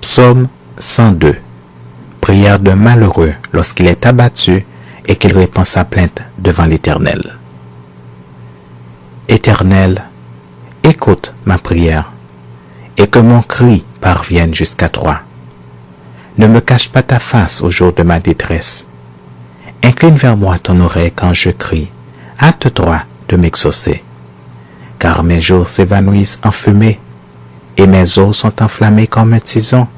Psaume 102. Prière d'un malheureux lorsqu'il est abattu et qu'il répand sa plainte devant l'Éternel. Éternel, écoute ma prière et que mon cri parvienne jusqu'à toi. Ne me cache pas ta face au jour de ma détresse. Incline vers moi ton oreille quand je crie. Hâte-toi de m'exaucer. Car mes jours s'évanouissent en fumée et mes os sont enflammés comme un tison.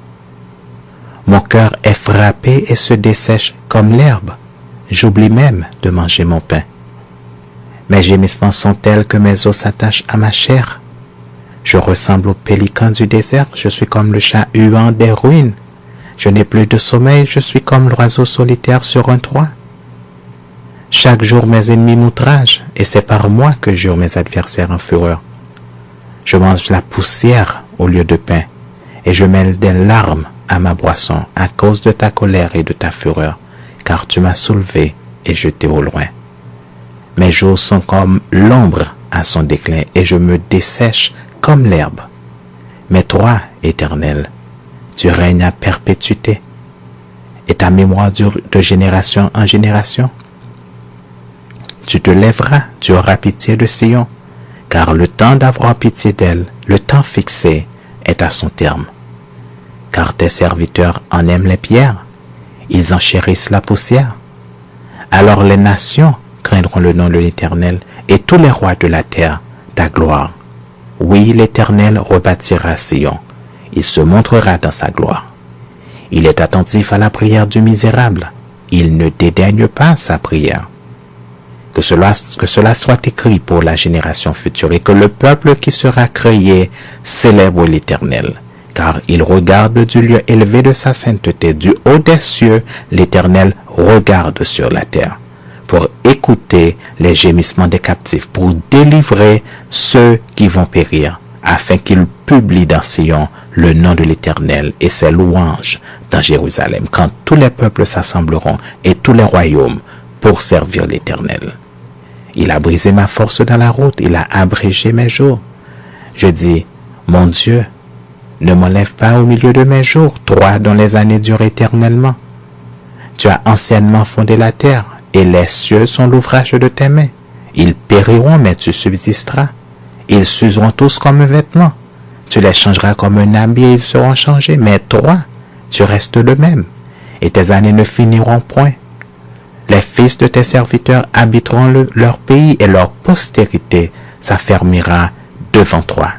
Mon cœur est frappé et se dessèche comme l'herbe. J'oublie même de manger mon pain. Mes gémissements sont tels que mes os s'attachent à ma chair. Je ressemble au pélican du désert, je suis comme le chat huant des ruines. Je n'ai plus de sommeil, je suis comme l'oiseau solitaire sur un toit. Chaque jour mes ennemis m'outragent, et c'est par moi que jurent mes adversaires en fureur. Je mange la poussière au lieu de pain, et je mêle des larmes à ma boisson à cause de ta colère et de ta fureur, car tu m'as soulevé et jeté au loin. Mes jours sont comme l'ombre à son déclin, et je me dessèche comme l'herbe. Mais toi, Éternel, tu règnes à perpétuité, et ta mémoire dure de génération en génération. Tu te lèveras, tu auras pitié de Sion, car le temps d'avoir pitié d'elle, le temps fixé, est à son terme. Car tes serviteurs en aiment les pierres, ils en chérissent la poussière. Alors les nations craindront le nom de l'Éternel, et tous les rois de la terre ta gloire. Oui, l'Éternel rebâtira Sion, il se montrera dans sa gloire. Il est attentif à la prière du misérable, il ne dédaigne pas sa prière. Que cela soit écrit pour la génération future et que le peuple qui sera créé célèbre l'Éternel. Car il regarde du lieu élevé de sa sainteté, du haut des cieux, l'Éternel regarde sur la terre, pour écouter les gémissements des captifs, pour délivrer ceux qui vont périr, afin qu'il publie dans Sion le nom de l'Éternel et ses louanges dans Jérusalem, quand tous les peuples s'assembleront et tous les royaumes pour servir l'Éternel. Il a brisé ma force dans la route, il a abrégé mes jours. Je dis, mon Dieu, ne m'enlève pas au milieu de mes jours, toi dont les années durent éternellement. Tu as anciennement fondé la terre, et les cieux sont l'ouvrage de tes mains. Ils périront, mais tu subsisteras. Ils s'useront tous comme un vêtement. Tu les changeras comme un habit et ils seront changés, mais toi, tu restes le même, et tes années ne finiront point. Les fils de tes serviteurs habiteront leur pays, et leur postérité s'affermira devant toi.